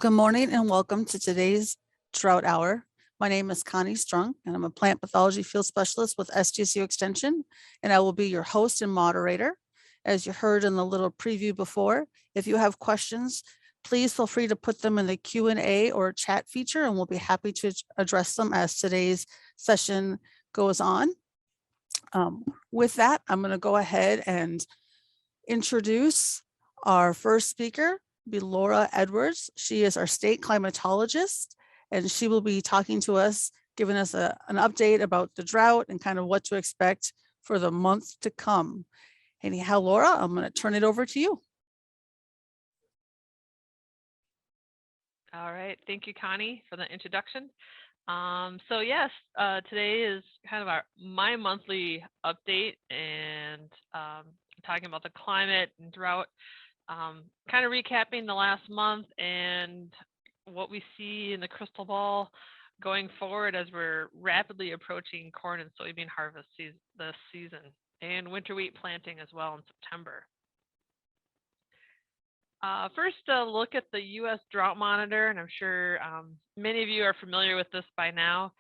Good morning and welcome to today's Drought Hour. My name is Connie Strunk and I'm a plant pathology field specialist with SDSU Extension, and I will be your host and moderator. As you heard in the little preview before, if you have questions, please feel free to put them in the Q&A or chat feature, and we'll be happy to address them as today's session goes on. With that, I'm going to go ahead and introduce our first speaker, be Laura Edwards. She is our state climatologist, and she will be talking to us, giving us an update about the drought and kind of what to expect for the month to come. Anyhow, Laura, I'm going to turn it over to you. All right, thank you, Connie, for the introduction. So yes, today is kind of my monthly update and talking about the climate and drought, kind of recapping the last month and what we see in the crystal ball going forward as we're rapidly approaching corn and soybean harvest this season, and winter wheat planting as well in September. First, a look at the U.S. Drought Monitor, and I'm sure many of you are familiar with this by now.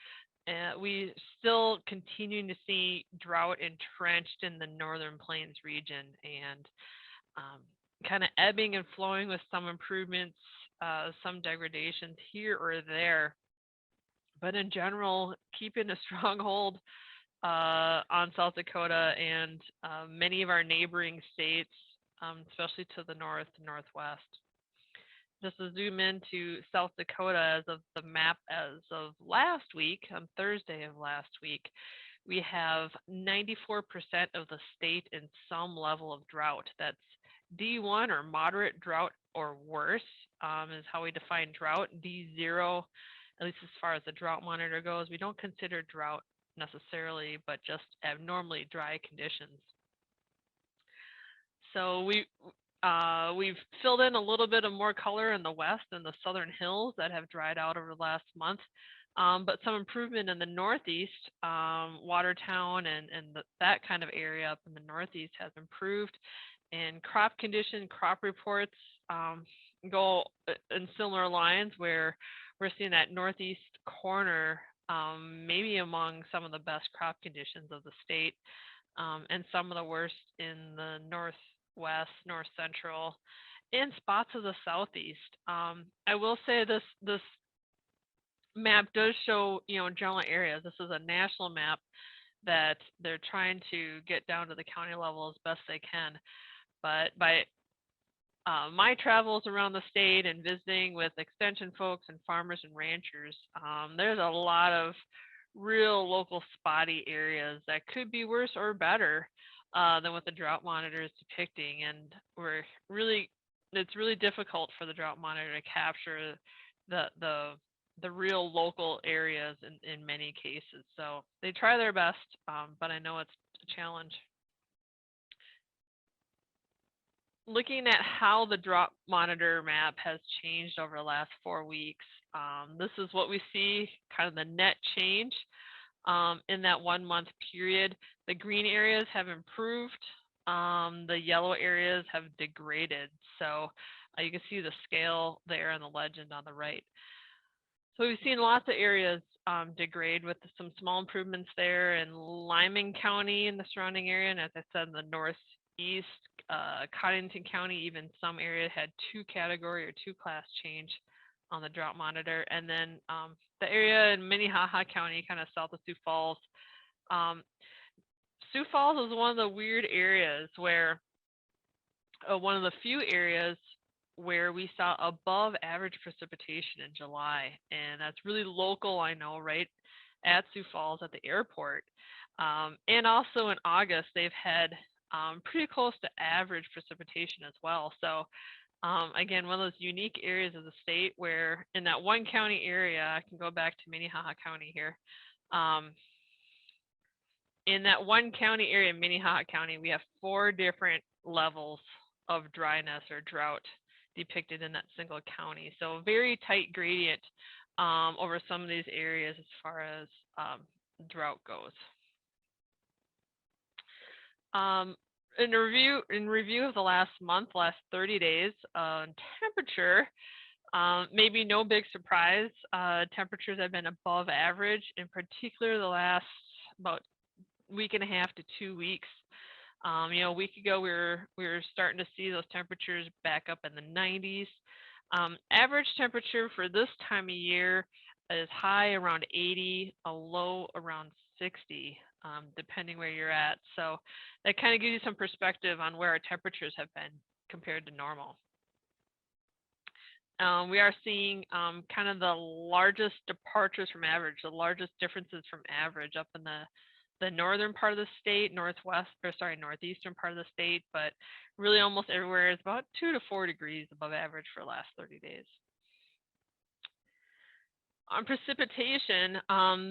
We still continuing to see drought entrenched in the Northern Plains region, and kind of ebbing and flowing with some improvements, some degradations here or there. But in general, keeping a strong hold on South Dakota and many of our neighboring states, especially to the north and northwest. Just to zoom into South Dakota as of the map as of last week, on Thursday of last week, we have 94% of the state in some level of drought. That's D1 or moderate drought or worse is how we define drought. D0, at least as far as the Drought Monitor goes, we don't consider drought necessarily, but just abnormally dry conditions. So we've filled in a little bit of more color in the west and the southern hills that have dried out over the last month, but some improvement in the northeast. Watertown and that kind of area up in the northeast has improved, and crop reports go in similar lines, where we're seeing that northeast corner maybe among some of the best crop conditions of the state, and some of the worst in the northwest, north central, and spots of the southeast. I will say this map does show, general areas. This is a national map that they're trying to get down to the county level as best they can. But by my travels around the state and visiting with extension folks and farmers and ranchers, there's a lot of real local spotty areas that could be worse or better than what the Drought Monitor is depicting, and it's really difficult for the Drought Monitor to capture the real local areas in many cases. So they try their best, but I know it's a challenge. Looking at how the Drought Monitor map has changed over the last 4 weeks, this is what we see, kind of the net change in that 1 month period. The green areas have improved, the yellow areas have degraded. So you can see the scale there and the legend on the right. So we've seen lots of areas degrade, with some small improvements there in Lyman County and the surrounding area, and as I said, in the northeast, Cottington County, even some areas had 2 category or 2 class change on the Drought Monitor. And then the area in Minnehaha County, kind of south of Sioux Falls. Sioux Falls is one of the weird areas where one of the few areas where we saw above average precipitation in July, and that's really local, I know, right at Sioux Falls at the airport. And also in August, they've had pretty close to average precipitation as well. So again, one of those unique areas of the state where in that one county area, I can go back to Minnehaha County here. In that one county area, Minnehaha County, we have 4 different levels of dryness or drought depicted in that single county. So very tight gradient over some of these areas as far as drought goes. In review of the last month, last 30 days, temperature Maybe no big surprise. Temperatures have been above average, in particular the last about week and a half to 2 weeks. A week ago we were starting to see those temperatures back up in the 90s. Average temperature for this time of year is high around 80, a low around 60, depending where you're at. So that kind of gives you some perspective on where our temperatures have been compared to normal. We are seeing kind of the largest departures from average, the largest differences from average up in the northern part of the state, northeastern part of the state, but really almost everywhere is about 2 to 4 degrees above average for the last 30 days. On precipitation,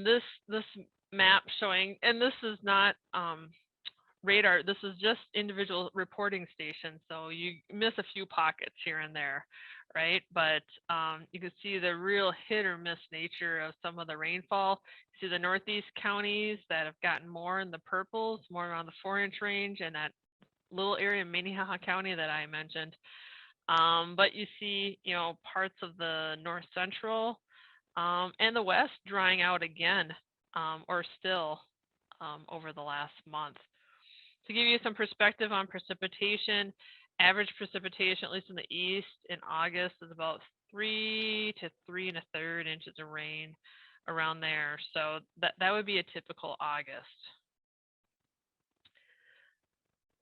this map showing, and this is not radar, this is just individual reporting stations, so you miss a few pockets here and there, right? But you can see the real hit or miss nature of some of the rainfall. You see the northeast counties that have gotten more in the purples, more around the 4-inch range, and that little area in Minnehaha County that I mentioned. But you see, parts of the north central and the west drying out again, or still over the last month. To give you some perspective on precipitation, average precipitation, at least in the east, in August is about 3 to 3 1/3 inches of rain around there. So that would be a typical August.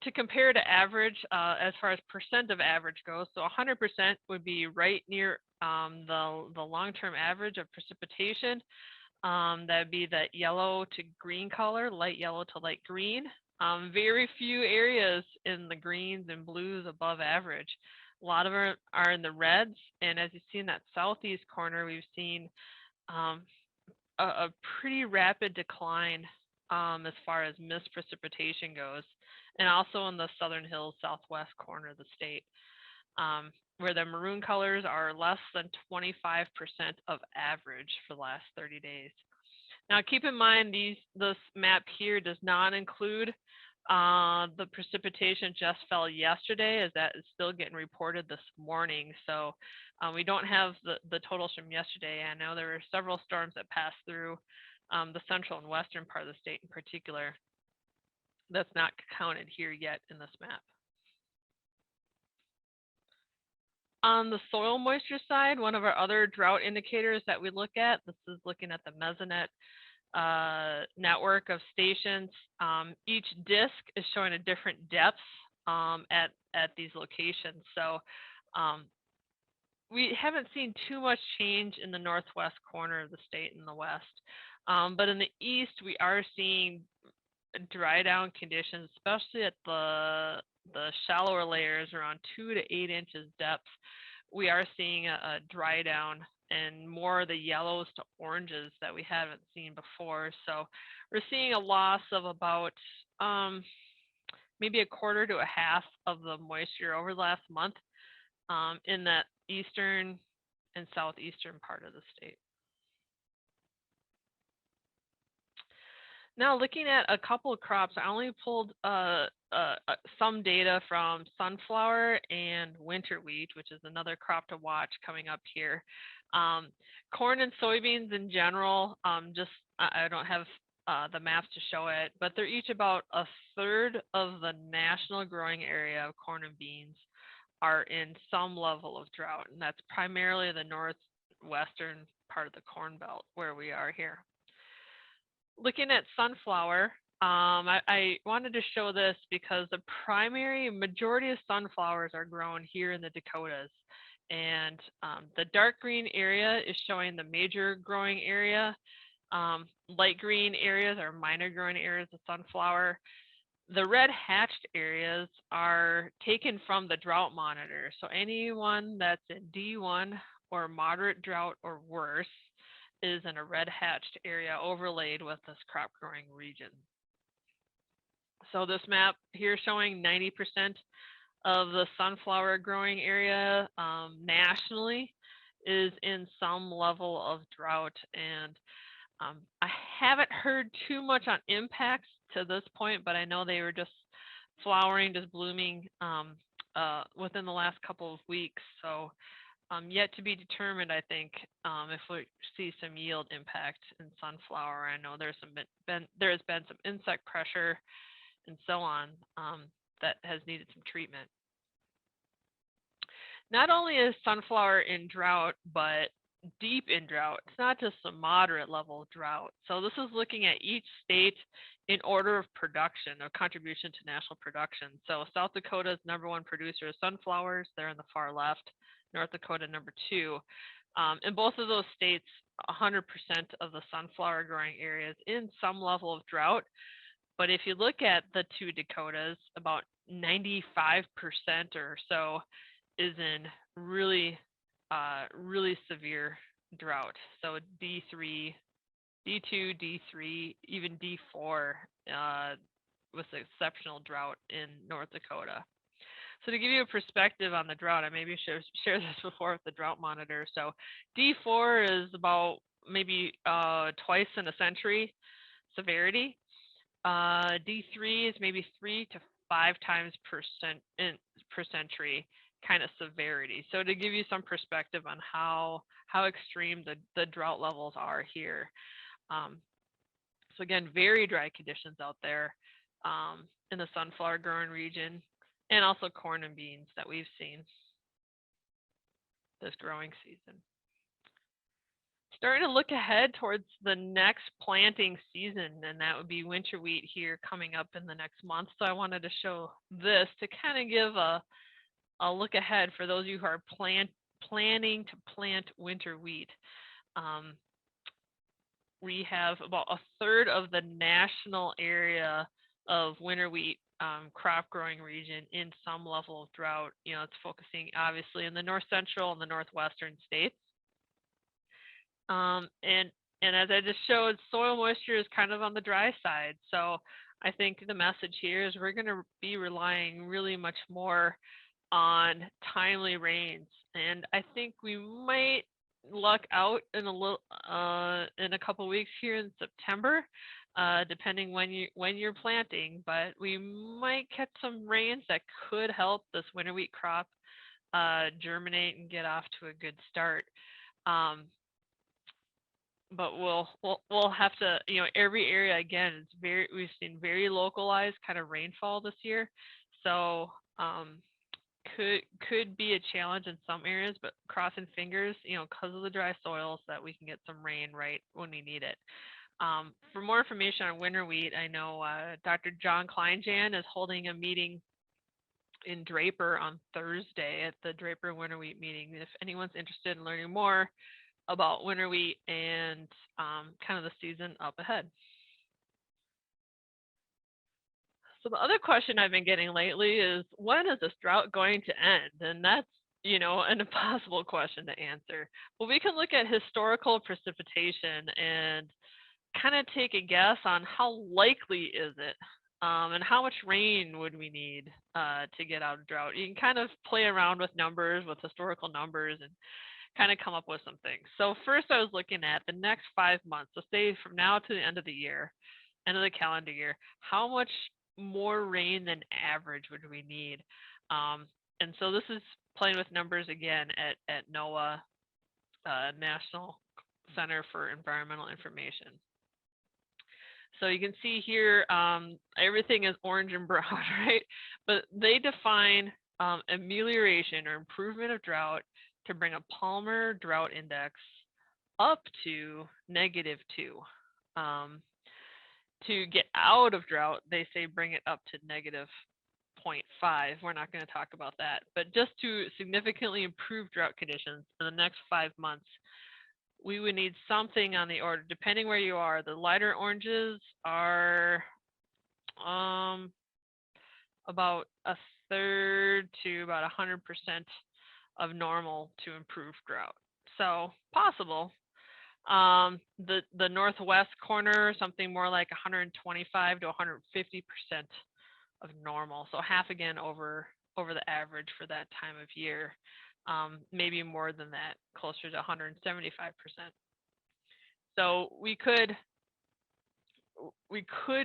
To compare to average, as far as percent of average goes, so 100% would be right near the long-term average of precipitation. That would be that yellow to green color, light yellow to light green. Very few areas in the greens and blues above average. A lot of them are in the reds, and as you see in that southeast corner, we've seen a pretty rapid decline as far as missed precipitation goes, and also in the southern hills, southwest corner of the state, where the maroon colors are less than 25% of average for the last 30 days. Now, keep in mind, this map here does not include the precipitation just fell yesterday, as that is still getting reported this morning. So we don't have the totals from yesterday. I know there were several storms that passed through the central and western part of the state in particular. That's not counted here yet in this map. On the soil moisture side, one of our other drought indicators that we look at, this is looking at the Mesonet network of stations. Each disk is showing a different depth at these locations. So we haven't seen too much change in the northwest corner of the state in the west. But in the east, we are seeing dry down conditions, especially at the shallower layers around 2 to 8 inches depth. We are seeing a dry down and more of the yellows to oranges that we haven't seen before. So we're seeing a loss of about maybe a quarter to a half of the moisture over the last month in that eastern and southeastern part of the state. Now, looking at a couple of crops, I only pulled some data from sunflower and winter wheat, which is another crop to watch coming up here. Corn and soybeans in general, I don't have the maps to show it, but they're each about 1/3 of the national growing area of corn and beans are in some level of drought, and that's primarily the northwestern part of the Corn Belt where we are here. Looking at sunflower, I wanted to show this because the primary majority of sunflowers are grown here in the Dakotas. And the dark green area is showing the major growing area. Light green areas are minor growing areas of sunflower. The red hatched areas are taken from the Drought Monitor. So anyone that's in D1 or moderate drought or worse is in a red hatched area overlaid with this crop growing region. So this map here showing 90% of the sunflower growing area nationally is in some level of drought. And I haven't heard too much on impacts to this point, but I know they were just flowering, just blooming within the last couple of weeks. So Yet to be determined, I think, if we see some yield impact in sunflower. I know there's there's been some insect pressure and so on that has needed some treatment. Not only is sunflower in drought, but deep in drought. It's not just a moderate level of drought. So this is looking at each state in order of production or contribution to national production. So South Dakota is #1 producer of sunflowers. They're in the far left. North Dakota #2. In both of those states, 100% of the sunflower growing areas in some level of drought. But if you look at the two Dakotas, about 95% or so is in really, really severe drought. So D3, D2, D3, even D4 with exceptional drought in North Dakota. So to give you a perspective on the drought, I maybe share this before with the Drought Monitor. So D4 is about maybe twice in a century severity. D3 is maybe 3 to 5 times per century kind of severity. So to give you some perspective on how extreme the drought levels are here. So again, very dry conditions out there in the sunflower growing region, and also corn and beans that we've seen this growing season. Starting to look ahead towards the next planting season, and that would be winter wheat here coming up in the next month. So I wanted to show this to kind of give a look ahead for those of you who are planning to plant winter wheat. We have about a third of the national area of winter wheat crop growing region in some level of drought. You know, it's focusing obviously in the north central and the northwestern states. And as I just showed, soil moisture is kind of on the dry side. So I think the message here is we're going to be relying really much more on timely rains. And I think we might luck out in a couple weeks here in September, depending when you're planting. But we might catch some rains that could help this winter wheat crop germinate and get off to a good start. But we'll have to, you know, every area again is we've seen very localized kind of rainfall this year, so could be a challenge in some areas, but crossing fingers, you know, because of the dry soils, that we can get some rain right when we need it. For more information on winter wheat, I know Dr. John Kleinjan is holding a meeting in Draper on Thursday at the Draper winter wheat meeting. If anyone's interested in learning more about winter wheat and kind of the season up ahead. So the other question I've been getting lately is, when is this drought going to end? And that's, you know, an impossible question to answer. Well, we can look at historical precipitation and kind of take a guess on how likely is it, and how much rain would we need to get out of drought. You can kind of play around with numbers, with historical numbers, and kind of come up with some things. So first I was looking at the next 5 months. So say from now to the end of the year, end of the calendar year, how much more rain than average would we need? And so this is playing with numbers again at NOAA, National Center for Environmental Information. So you can see here, everything is orange and brown, right? But they define amelioration or improvement of drought to bring a Palmer Drought Index up to -2. To get out of drought, they say bring it up to -0.5. We're not going to talk about that. But just to significantly improve drought conditions in the next 5 months, we would need something on the order, depending where you are. The lighter oranges are about a third to about 100% of normal to improve drought. So possible. The northwest corner, something more like 125 to 150% of normal. So half again over the average for that time of year. Maybe more than that, closer to 175%. So we could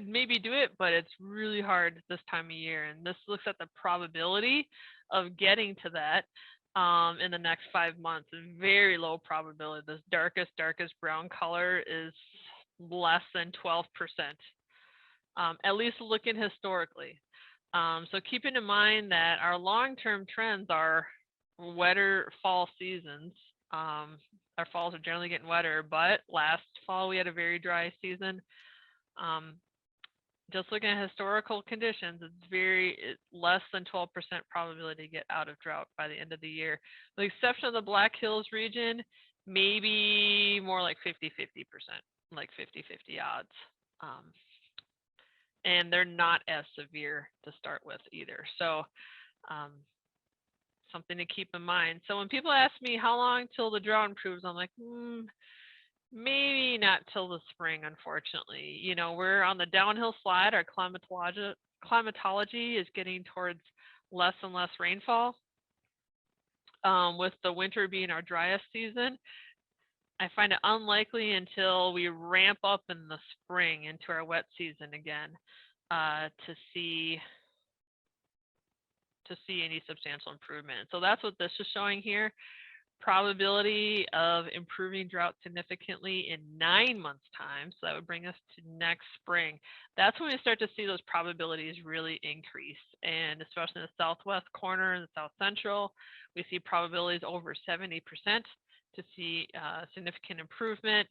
maybe do it, but it's really hard this time of year. And this looks at the probability of getting to that. in the next 5 months. Very low probability. This darkest brown color is less than 12%, at least looking historically. So keeping in mind that our long-term trends are wetter fall seasons. Our falls are generally getting wetter, but last fall we had a very dry season. Just looking at historical conditions, it's less than 12% probability to get out of drought by the end of the year. With the exception of the Black Hills region, maybe more like 50-50%, like 50-50 odds. And they're not as severe to start with either. So something to keep in mind. So when people ask me how long till the drought improves, I'm like, maybe not till the spring, unfortunately. You know, we're on the downhill slide. Our climatology is getting towards less and less rainfall. With the winter being our driest season, I find it unlikely until we ramp up in the spring into our wet season again to see any substantial improvement. So that's what this is showing here. Probability of improving drought significantly in 9 months' time. So that would bring us to next spring. That's when we start to see those probabilities really increase. And especially in the southwest corner and the south central, we see probabilities over 70% to see significant improvement.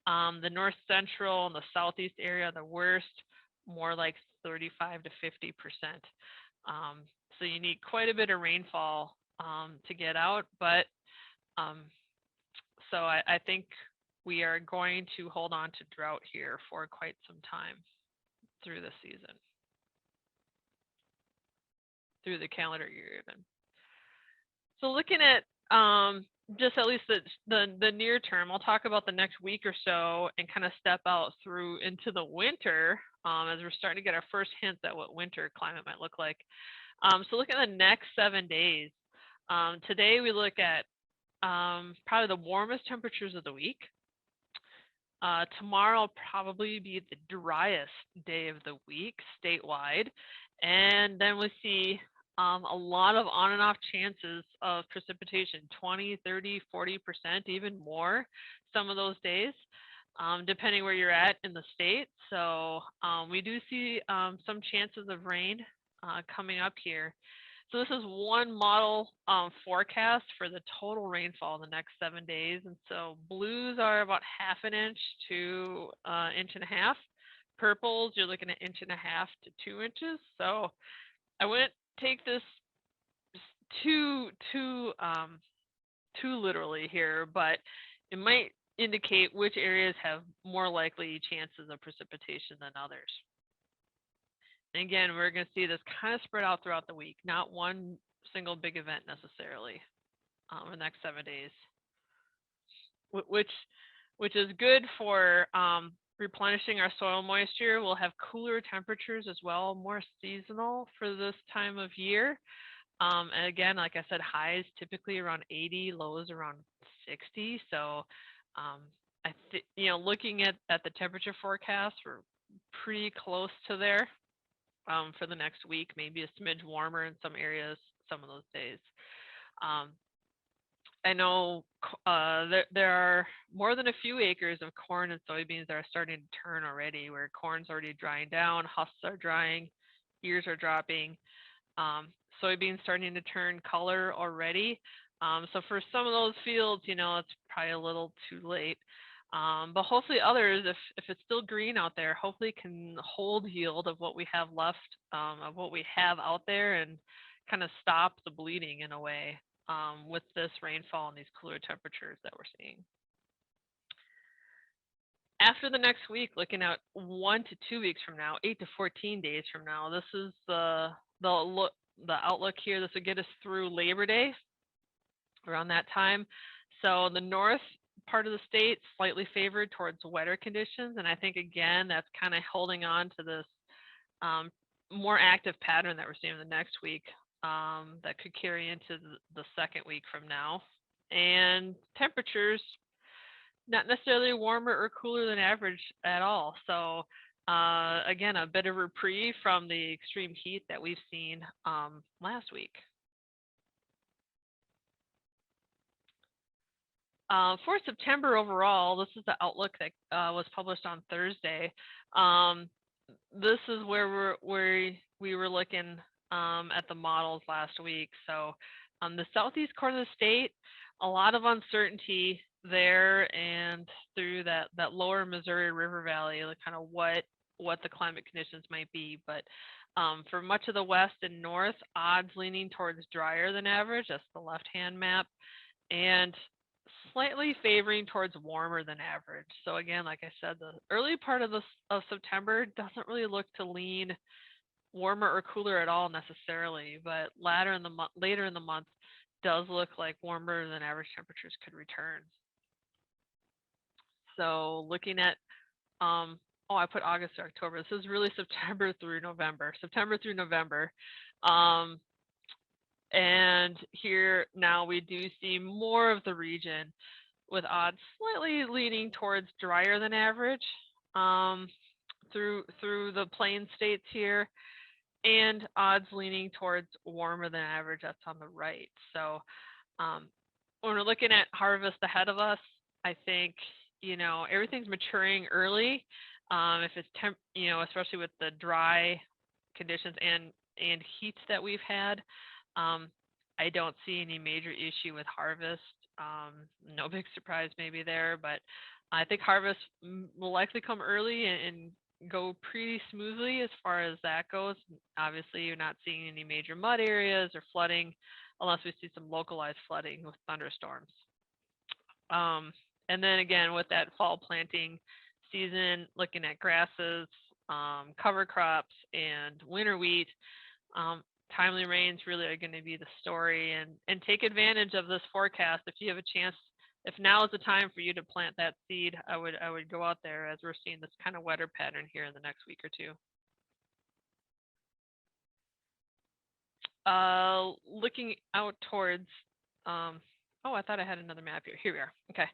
The north central and the southeast area, the worst, more like 35 to 50%. So you need quite a bit of rainfall to get out, but so I think we are going to hold on to drought here for quite some time through the season, through the calendar year even. So looking at just at least the near term, I'll talk about the next week or so and kind of step out through into the winter as we're starting to get our first hints at what winter climate might look like. So look at the next 7 days. Today we look at probably the warmest temperatures of the week. Tomorrow will probably be the driest day of the week statewide. And then we see a lot of on and off chances of precipitation, 20, 30, 40%, even more some of those days, depending where you're at in the state. So we do see some chances of rain coming up here. So this is one model forecast for the total rainfall in the next 7 days. And so blues are about 1/2 inch to 1.5 inches. Purples, you're looking at 1.5 to 2 inches. So I wouldn't take this too literally here, but it might indicate which areas have more likely chances of precipitation than others. And again, we're going to see this kind of spread out throughout the week, not one single big event necessarily in the next 7 days, which is good for replenishing our soil moisture. We'll have cooler temperatures as well, more seasonal for this time of year. And again, like I said, highs typically around 80, lows around 60. So looking at the temperature forecast, we're pretty close to there. For the next week, maybe a smidge warmer in some areas, some of those days. I know there are more than a few acres of corn and soybeans that are starting to turn already, where corn's already drying down, husks are drying, ears are dropping, soybeans starting to turn color already. So for some of those fields, it's probably a little too late. But hopefully others, if it's still green out there, hopefully can hold yield of what we have left, of what we have out there, and kind of stop the bleeding in a way with this rainfall and these cooler temperatures that we're seeing. After the next week, looking at 1 to 2 weeks from now, 8 to 14 days from now, this is the outlook here. This will get us through Labor Day, around that time. So the north part of the state slightly favored towards wetter conditions, and I think again that's kind of holding on to this more active pattern that we're seeing the next week that could carry into the second week from now. And temperatures not necessarily warmer or cooler than average at all. So again, a bit of reprieve from the extreme heat that we've seen last week. For September overall, this is the outlook that was published on Thursday. This is where we were looking at the models last week. So the southeast corner of the state, a lot of uncertainty there, and through that lower Missouri River Valley, like kind of what the climate conditions might be. But for much of the west and north, odds leaning towards drier than average. That's the left-hand map, and slightly favoring towards warmer than average. So again, like I said, the early part of September doesn't really look to lean warmer or cooler at all necessarily, but later in the month does look like warmer than average temperatures could return. So looking at oh, I put August or October. This is really September through November. And here now we do see more of the region with odds slightly leaning towards drier than average through the plain states here, and odds leaning towards warmer than average. That's on the right. So when we're looking at harvest ahead of us, I think, you know, everything's maturing early. If it's especially with the dry conditions and heat that we've had, I don't see any major issue with harvest. No big surprise maybe there, but I think harvest will likely come early and go pretty smoothly as far as that goes. Obviously, you're not seeing any major mud areas or flooding unless we see some localized flooding with thunderstorms. And then again, with that fall planting season, looking at grasses, cover crops, and winter wheat, timely rains really are going to be the story, and take advantage of this forecast if you have a chance. If now is the time for you to plant that seed, I would go out there, as we're seeing this kind of wetter pattern here in the next week or two. Looking out towards, oh, I thought I had another map here. Here we are. Okay.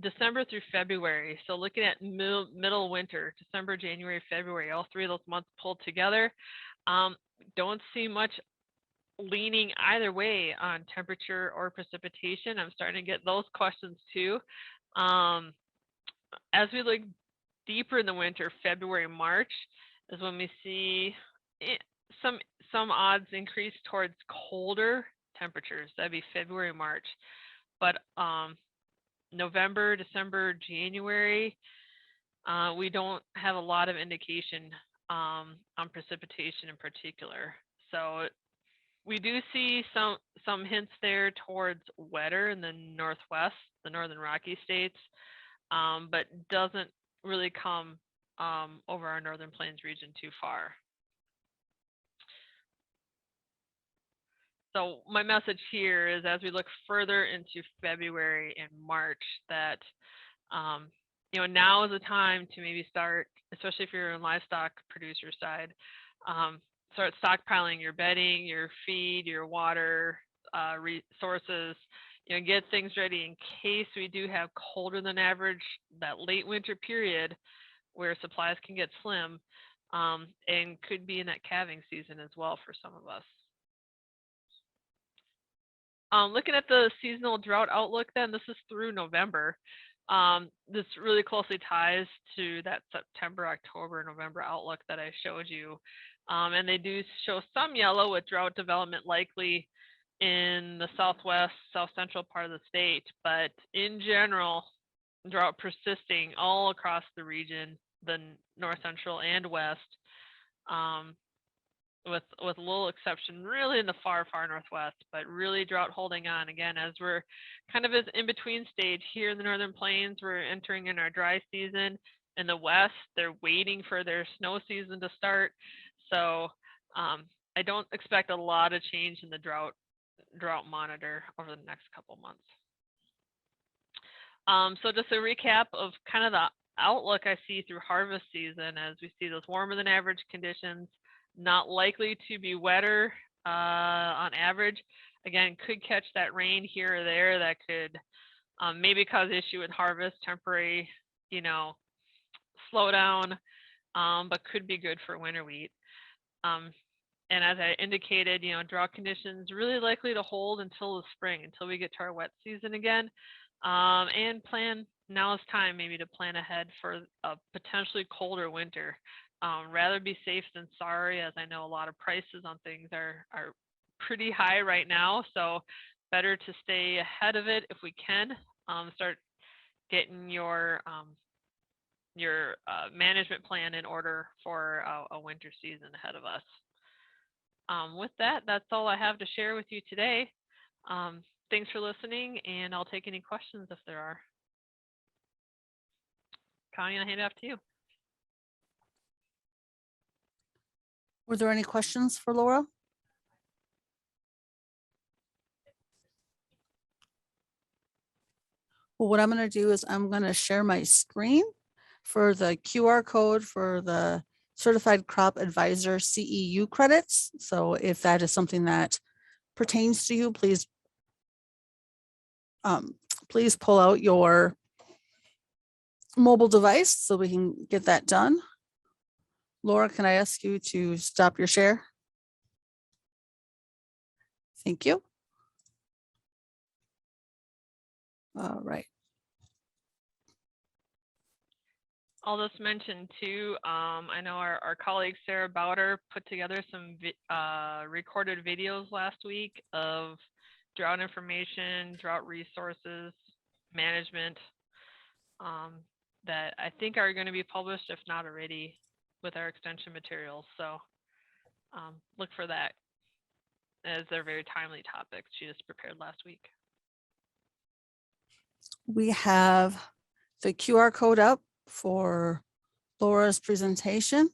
December through February. So looking at middle winter, December, January, February, all three of those months pulled together. Don't see much leaning either way on temperature or precipitation. I'm starting to get those questions too. As we look deeper in the winter, February, March is when we see some odds increase towards colder temperatures. That'd be February, March. But November, December, January, we don't have a lot of indication on precipitation in particular. So we do see some hints there towards wetter in the northwest, the northern Rocky states, but doesn't really come over our northern plains region too far. So my message here is, as we look further into February and March, that now is the time to maybe start, especially if you're in livestock producer side, start stockpiling your bedding, your feed, your water resources. Get things ready in case we do have colder than average, that late winter period where supplies can get slim, and could be in that calving season as well for some of us. Looking at the seasonal drought outlook, then this is through November. This really closely ties to that September, October, November outlook that I showed you. And they do show some yellow with drought development likely in the southwest, south central part of the state. But in general, drought persisting all across the region, the north central and west, with a little exception really in the far northwest, but really drought holding on. Again, as we're kind of in between stage here in the northern plains, we're entering in our dry season. In the west, they're waiting for their snow season to start. So I don't expect a lot of change in the drought monitor over the next couple months. So just a recap of kind of the outlook I see through harvest season, as we see those warmer than average conditions, not likely to be wetter on average. Again, could catch that rain here or there that could maybe cause issue with harvest, temporary, slowdown, but could be good for winter wheat. And as I indicated, drought conditions really likely to hold until the spring, until we get to our wet season again. and plan. Now is time maybe to plan ahead for a potentially colder winter. Rather be safe than sorry, as I know a lot of prices on things are pretty high right now. So better to stay ahead of it if we can. Start getting your management plan in order for a winter season ahead of us. With that, that's all I have to share with you today. Thanks for listening, and I'll take any questions if there are. Connie, I'll hand it off to you. Were there any questions for Laura? Well, what I'm going to do is I'm going to share my screen for the QR code for the Certified Crop Advisor CEU credits. So if that is something that pertains to you, please pull out your mobile device so we can get that done. Laura, can I ask you to stop your share? Thank you. All right. I'll just mention too, I know our colleague Sarah Bowder put together some recorded videos last week of drought information, drought resources, management, that I think are going to be published, if not already, with our extension materials. So look for that, as they're very timely topics she just prepared last week. We have the QR code up for Laura's presentation.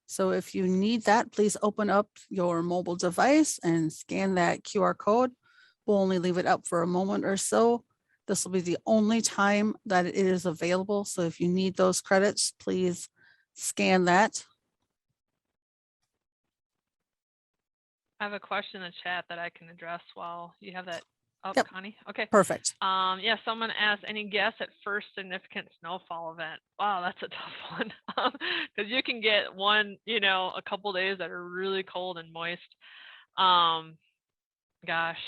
So if you need that, please open up your mobile device and scan that QR code. We'll only leave it up for a moment or so. This will be the only time that it is available. So if you need those credits, please scan that. I have a question in the chat that I can address while you have that up, Yep. Connie. Okay. Perfect. Yeah, someone asked, any guess at first significant snowfall event? Wow, that's a tough one. Because you can get one, a couple days that are really cold and moist. Gosh.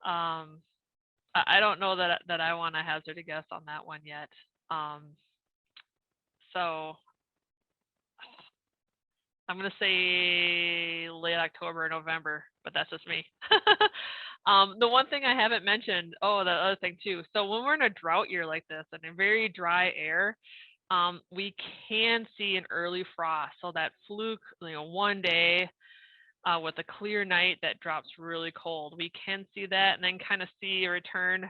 I don't know that I want to hazard a guess on that one yet. So I'm going to say late October or November, but that's just me. The one thing I haven't mentioned, the other thing too. So when we're in a drought year like this and a very dry air, we can see an early frost. So that fluke, one day with a clear night that drops really cold, we can see that and then kind of see a return.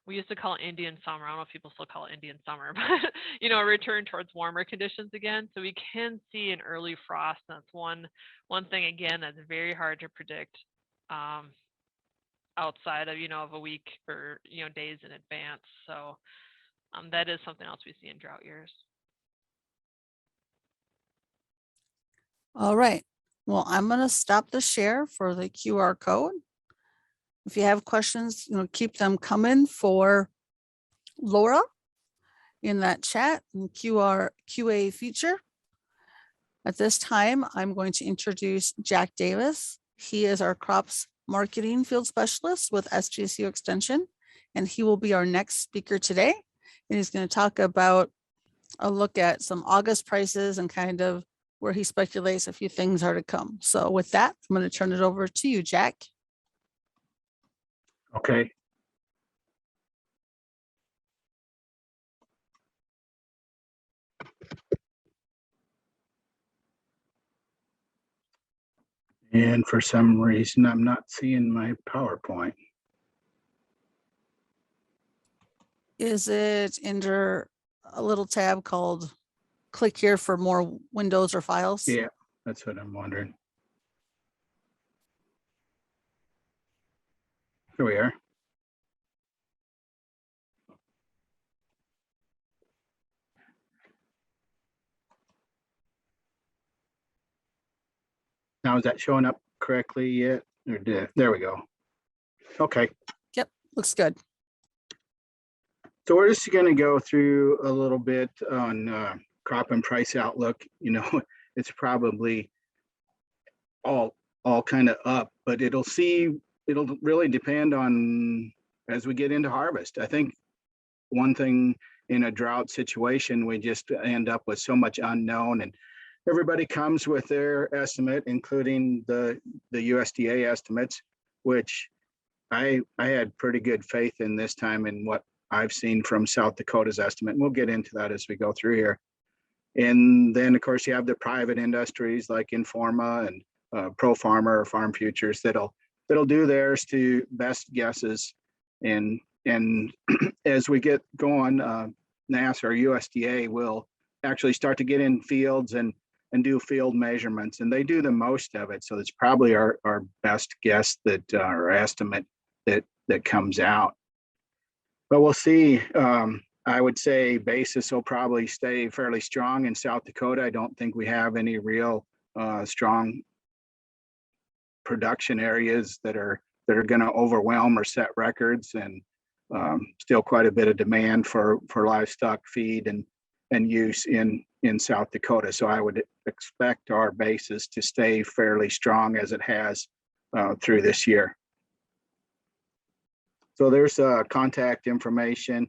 We used to call it Indian summer. I don't know if people still call it Indian summer, but a return towards warmer conditions again. So we can see an early frost. That's one thing again that's very hard to predict outside of of a week or days in advance. So that is something else we see in drought years. All right. Well, I'm going to stop the share for the QR code. If you have questions, keep them coming for Laura in that chat and QA feature. At this time, I'm going to introduce Jack Davis. He is our crops marketing field specialist with SDSU Extension, and he will be our next speaker today. And he's going to talk about a look at some August prices and kind of where he speculates a few things are to come. So with that, I'm going to turn it over to you, Jack. Okay. And for some reason, I'm not seeing my PowerPoint. Is it under a little tab called click here for more windows or files? Yeah, that's what I'm wondering. Here we are. Now, is that showing up correctly yet? Or there we go. Okay. Yep, looks good. So we're just going to go through a little bit on crop and price outlook. It's probably all kind of up, but it'll really depend on as we get into harvest. I think one thing in a drought situation, we just end up with so much unknown, and everybody comes with their estimate, including the USDA estimates, which I had pretty good faith in this time in what I've seen from South Dakota's estimate. And we'll get into that as we go through here. And then, of course, you have the private industries like Informa and Pro Farmer or Farm Futures that'll do theirs to best guesses. And as we get going, NASA or USDA will actually start to get in fields and do field measurements, and they do the most of it. So it's probably our best guess that our estimate that comes out. But we'll see. I would say basis will probably stay fairly strong in South Dakota. I don't think we have any real strong production areas that are going to overwhelm or set records, and still quite a bit of demand for livestock feed and use in South Dakota. So I would expect our basis to stay fairly strong as it has through this year. So there's contact information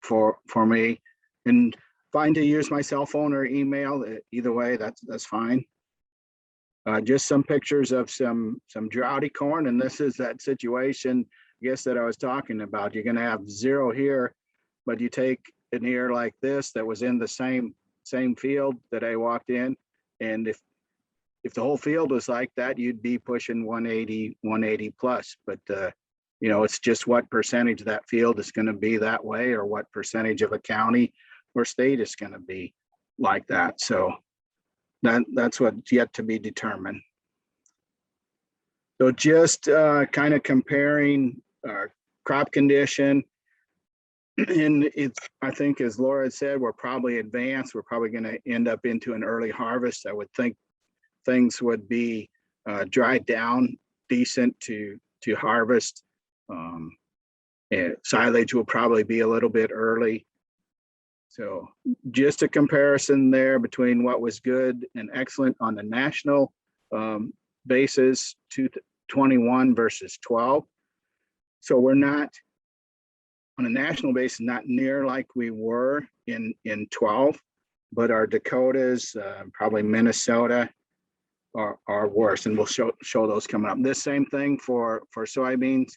for me, and fine to use my cell phone or email. Either way, that's fine. Just some pictures of some droughty corn, and this is that situation, I guess, that I was talking about. You're going to have zero here, but you take an ear like this that was in the same field that I walked in, and if the whole field was like that, you'd be pushing 180 plus. But you know, it's just what percentage of that field is going to be that way, or what percentage of a county or state is going to be like that. So that's what's yet to be determined. So just kind of comparing crop condition, and it's, I think, as Laura said, we're probably advanced. We're probably going to end up into an early harvest. I would think things would be dried down decent to harvest. And silage will probably be a little bit early. So just a comparison there between what was good and excellent on the national basis, 21 versus 12. So we're not, on a national basis, not near like we were in 12, but our Dakotas, probably Minnesota, are worse, and we'll show those coming up. This same thing for soybeans.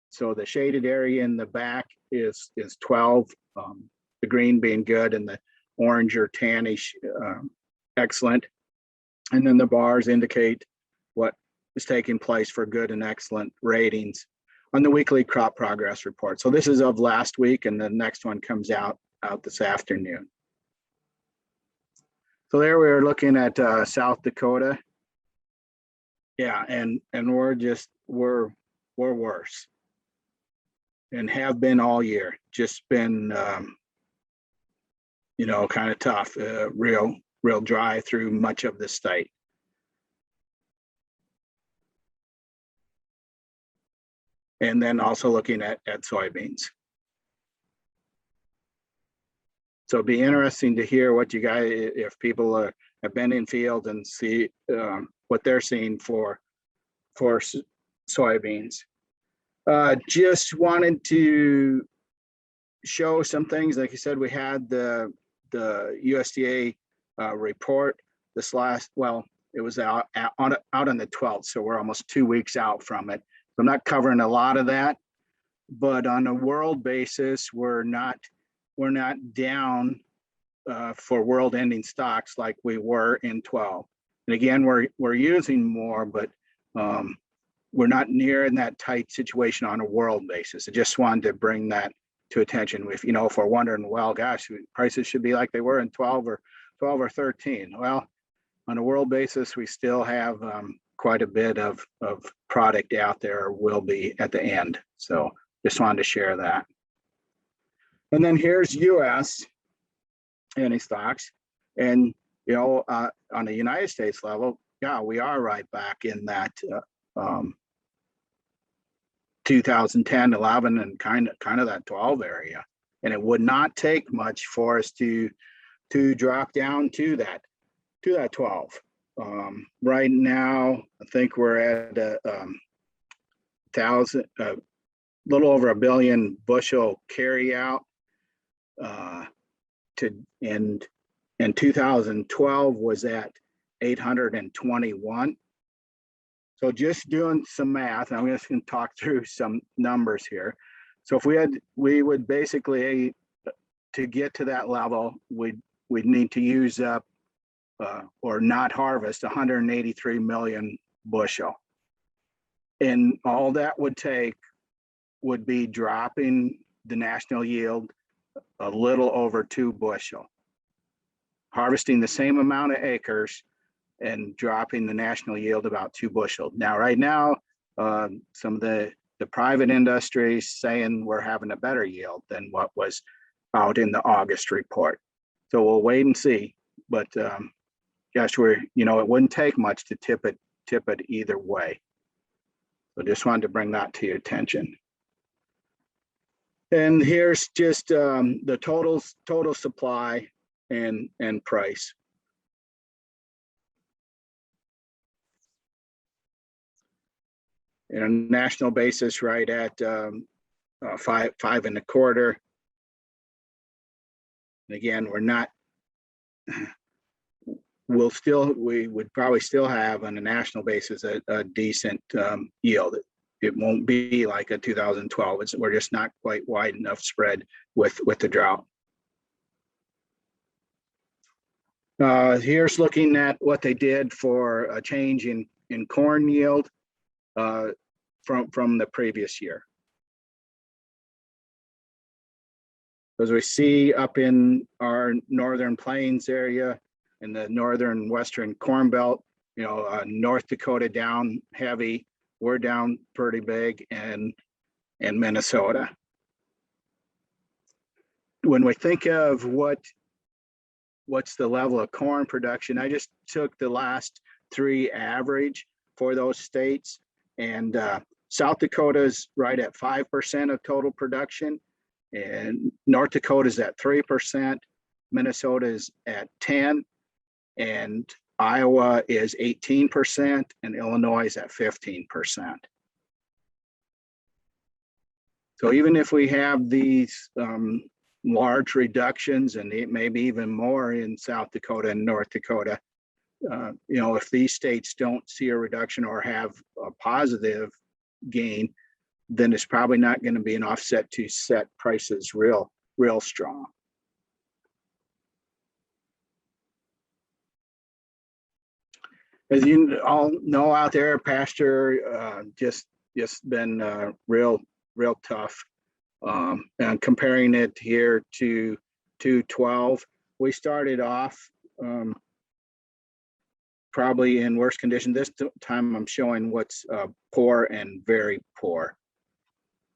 So the shaded area in the back is 12, the green being good and the orange or tannish excellent. And then the bars indicate what is taking place for good and excellent ratings on the weekly crop progress report. So this is of last week, and the next one comes out this afternoon. So there we are looking at South Dakota. Yeah, and we're worse, and have been all year. Just been you know, kind of tough, real dry through much of the state. And then also looking at soybeans. So it'd be interesting to hear what you guys, if people have been in field and see what they're seeing for soybeans. Just wanted to show some things. Like I said, we had the USDA report this last, well, it was out on the 12th, so we're almost 2 weeks out from it. So I'm not covering a lot of that, but on a world basis, we're not down for world ending stocks like we were in 12. And again, we're using more, but we're not near in that tight situation on a world basis. I just wanted to bring that to attention. If we're wondering, well, gosh, prices should be like they were in 12 or 13. Well, on a world basis, we still have quite a bit of product out there, will be at the end. So just wanted to share that. And then here's US any stocks. And, on the United States level, yeah, we are right back in that 2010, 11, and kind of that 12 area. And it would not take much for us to drop down to that 12. Right now, I think we're at 1,000, little over 1 billion bushel carry out and 2012 was at 821. So just doing some math, I'm just going to talk through some numbers here. So if we would basically, to get to that level, we'd need to use up or not harvest 183 million bushel. And all that would take would be dropping the national yield a little over 2 bushel, harvesting the same amount of acres and dropping the national yield about 2 bushel. Now, right now, some of the private industry saying we're having a better yield than what was out in the August report. So we'll wait and see. But gosh, it wouldn't take much to tip it either way. So just wanted to bring that to your attention. And here's just the total supply and price. In a national basis, right at 5.25. And again, we would probably still have on a national basis a decent yield. It won't be like a 2012. We're just not quite wide enough spread with the drought. Here's looking at what they did for a change in corn yield from the previous year. As we see up in our northern plains area, in the northern western corn belt, North Dakota down heavy, we're down pretty big, and Minnesota. When we think of what's the level of corn production, I just took the last 3 average for those states, and South Dakota's right at 5% of total production, and North Dakota's at 3%, Minnesota's at 10%, and Iowa is 18%, and Illinois is at 15%. So even if we have these large reductions, and maybe even more in South Dakota and North Dakota, if these states don't see a reduction or have a positive gain, then it's probably not going to be an offset to set prices real strong. As you all know out there, Pasture just been real tough. And comparing it here to 212, we started off probably in worse condition. This time I'm showing what's poor and very poor.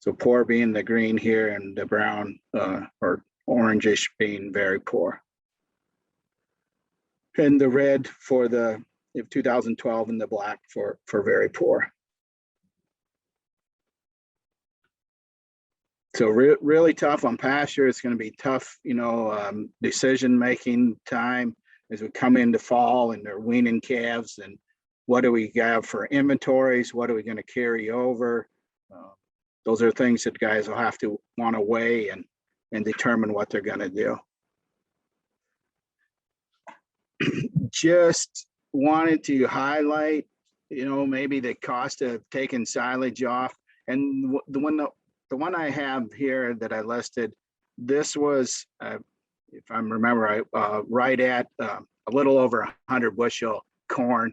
So poor being the green here, and the brown or orangish being very poor. And the red for the 2012, and the black for very poor. So really tough on Pasture. It's going to be tough, decision-making time as we come into fall and they're weaning calves, and what do we have for inventories? What are we going to carry over? Those are things that guys will have to want to weigh and determine what they're going to do. Just wanted to highlight, maybe the cost of taking silage off. And the one I have here that I listed, this was, if I remember right at a little over 100 bushel corn.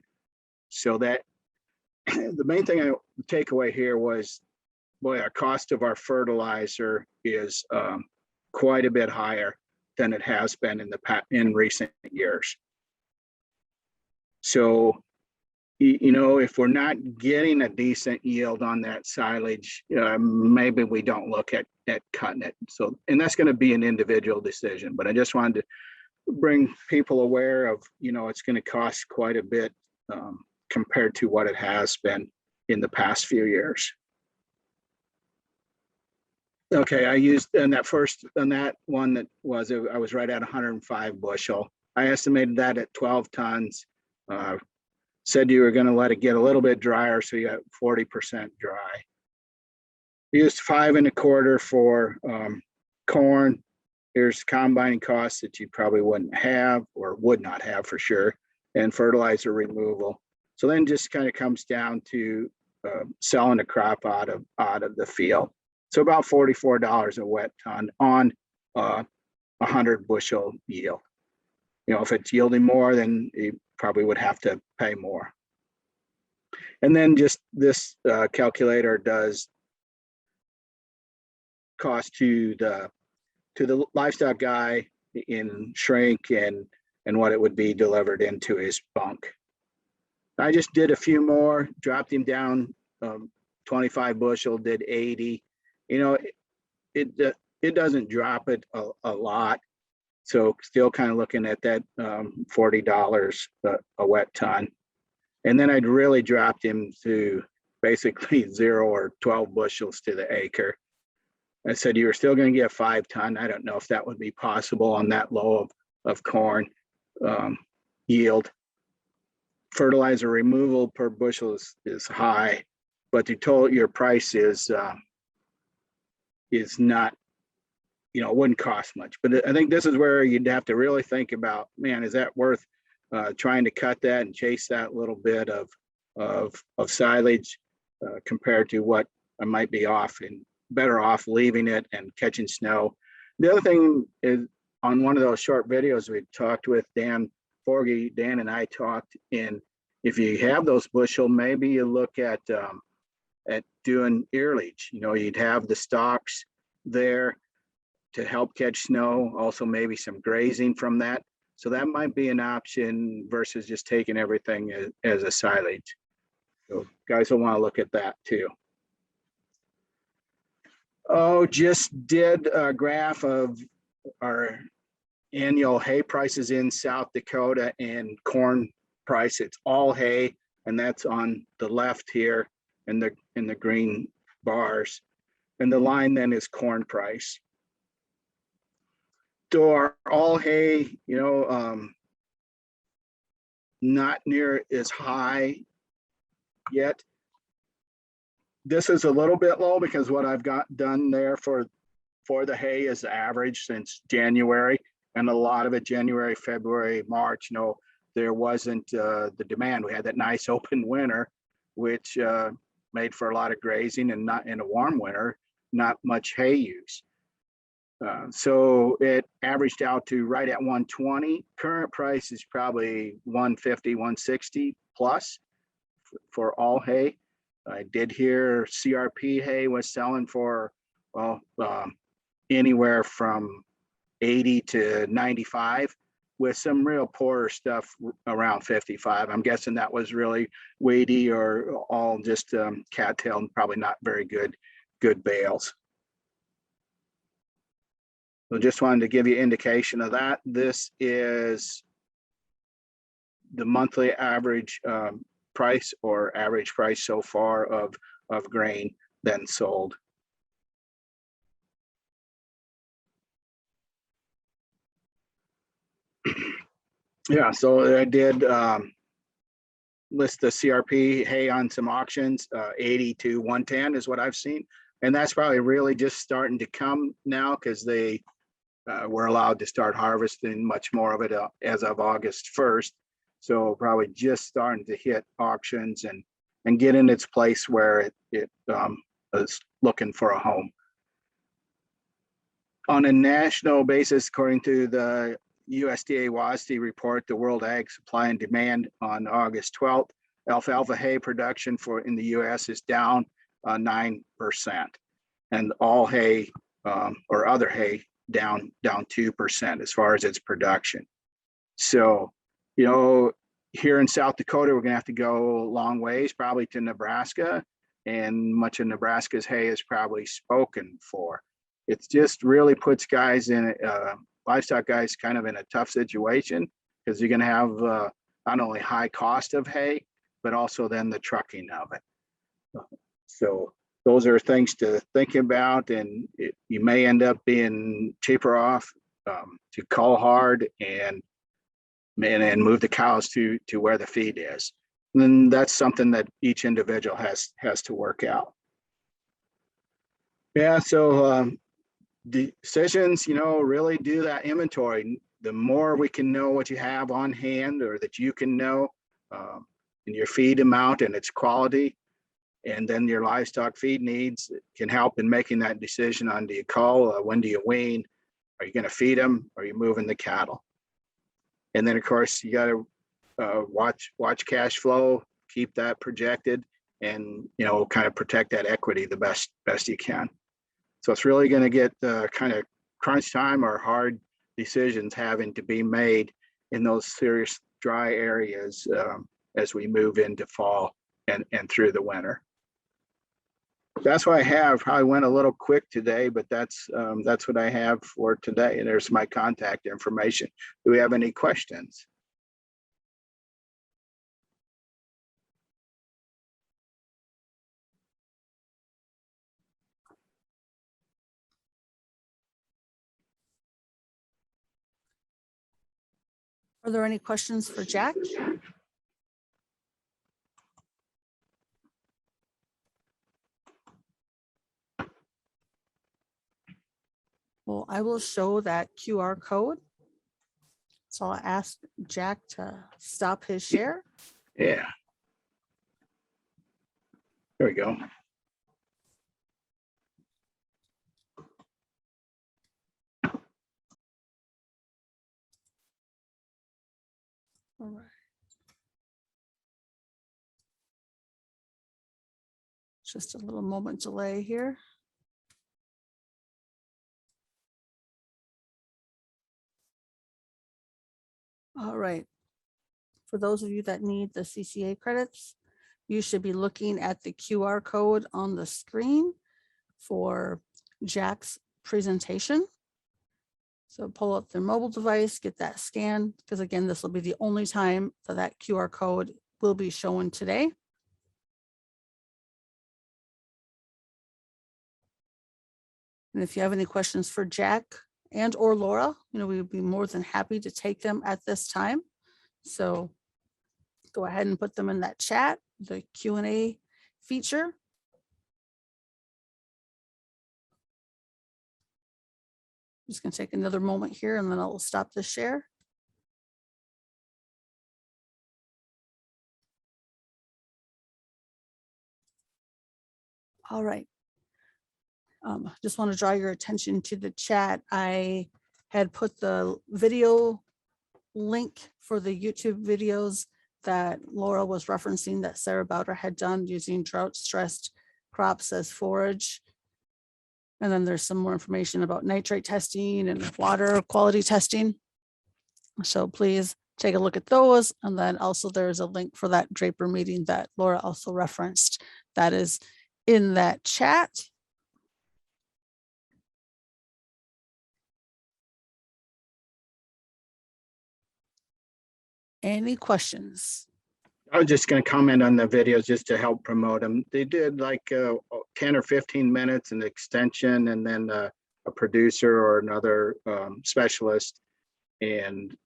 So that the main thing I take away here was, boy, our cost of our fertilizer is quite a bit higher than it has been in recent years. So, if we're not getting a decent yield on that silage, maybe we don't look at cutting it. So, and that's going to be an individual decision. But I just wanted to bring people aware of, it's going to cost quite a bit compared to what it has been in the past few years. Okay, I used on that one that was, I was right at 105 bushel. I estimated that at 12 tons. Said you were going to let it get a little bit drier, so you got 40% dry. used 5 1/4 for corn. Here's combining costs that you probably wouldn't have or would not have for sure, and fertilizer removal. So then just kind of comes down to selling the crop out of the field. So about $44 a wet ton on 100 bushel yield. You know, if it's yielding more, then you probably would have to pay more. And then just this calculator does cost to the livestock guy in shrink and what it would be delivered into his bunk. I just did a few more, dropped him down 25 bushel, did 80. You know, it doesn't drop it a lot. So still kind of looking at that $40 a wet ton. And then I'd really dropped him to basically 0 or 12 bushels to the acre. I said, you were still going to get 5 ton. I don't know if that would be possible on that low of corn yield. Fertilizer removal per bushel is high, but your price is not, you know, it wouldn't cost much. But I think this is where you'd have to really think about, man, is that worth trying to cut that and chase that little bit of silage compared to what I might be off and better off leaving it and catching snow. The other thing is, on one of those short videos we talked with Dan Forgy, Dan and I talked, in if you have those bushel, maybe you look at doing earlage. You know, you'd have the stalks there to help catch snow, also maybe some grazing from that. So that might be an option versus just taking everything as a silage. So guys will want to look at that too. Oh, just did a graph of our annual hay prices in South Dakota and corn price. It's all hay, and that's on the left here in the green bars. And the line then is corn price. So our all hay, you know, not near as high yet. This is a little bit low because what I've got done there for the hay is the average since January, and a lot of it January, February, March, you know, there wasn't the demand. We had that nice open winter, which made for a lot of grazing, and not in a warm winter, not much hay use. So it averaged out to right at 120. Current price is probably 150, 160 plus for all hay. I did hear CRP hay was selling for, well, anywhere from 80 to 95, with some real poorer stuff around 55. I'm guessing that was really weighty or all just cattail and probably not very good bales. So just wanted to give you indication of that. This is the monthly average price or average price so far of grain then sold. Yeah, so I did list the CRP hay on some auctions. 80 to 110 is what I've seen, and that's probably really just starting to come now because they were allowed to start harvesting much more of it as of August 1st. So probably just starting to hit auctions and get in its place where it is looking for a home. On a national basis, according to the USDA WASDE report, the World Ag Supply and Demand on August 12th, alfalfa hay production in the US is down 9%, and all hay or other hay down 2% as far as its production. So, you know, here in South Dakota, we're gonna have to go a long ways, probably to Nebraska, and much of Nebraska's hay is probably spoken for. It just really puts guys in, livestock guys kind of in a tough situation, because you're gonna have not only high cost of hay, but also then the trucking of it. So those are things to think about, and you may end up being cheaper off to cull hard and move the cows to where the feed is. And then that's something that each individual has to work out. Yeah, so decisions, really do that inventory. The more we can know what you have on hand or that you can know, and your feed amount and its quality, and then your livestock feed needs can help in making that decision on, do you cull, when do you wean, are you going to feed them, are you moving the cattle? And then of course you got to watch cash flow, keep that projected, and kind of protect that equity the best you can. So it's really going to get kind of crunch time or hard decisions having to be made in those serious dry areas as we move into fall and through the winter. That's what I have. Probably went a little quick today, but that's what I have for today. And there's my contact information. Do we have any questions? Are there any questions for Jack? Well, I will show that QR code. So I'll ask Jack to stop his share. Yeah. There we go. All right. Just a little moment delay here. All right. For those of you that need the CCA credits, you should be looking at the QR code on the screen for Jack's presentation. So pull up their mobile device, get that scan, because again, this will be the only time that that QR code will be shown today. And if you have any questions for Jack and or Laura, we would be more than happy to take them at this time. So go ahead and put them in that chat, the Q&A feature. I'm just going to take another moment here and then I'll stop the share. All right. Just want to draw your attention to the chat. I had put the video link for the YouTube videos that Laura was referencing that Sarah Bowder had done using drought stressed crops as forage. And then there's some more information about nitrate testing and water quality testing. So please take a look at those. And then also there's a link for that Draper meeting that Laura also referenced that is in that chat. Any questions? I was just going to comment on the videos just to help promote them. They did like 10 or 15 minutes in extension, and then a producer or another specialist. And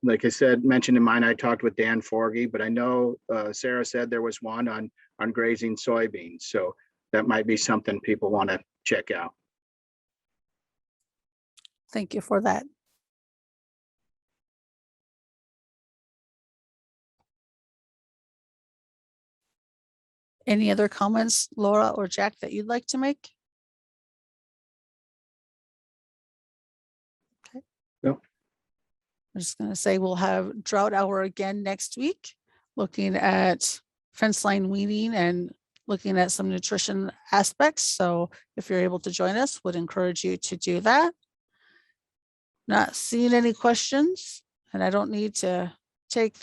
like I said, mentioned in mine, I talked with Dan Forgy, but I know Sarah said there was one on grazing soybeans. So that might be something people want to check out. Thank you for that. Any other comments, Laura or Jack, that you'd like to make? Okay. No. I'm just going to say we'll have drought hour again next week, looking at fence line weeding and looking at some nutrition aspects. So if you're able to join us, would encourage you to do that. Not seeing any questions, and I don't need to take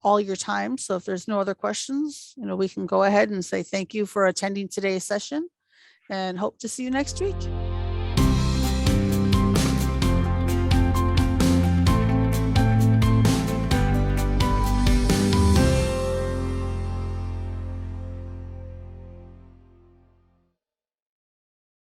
all your time. So if there's no other questions, we can go ahead and say thank you for attending today's session and hope to see you next week.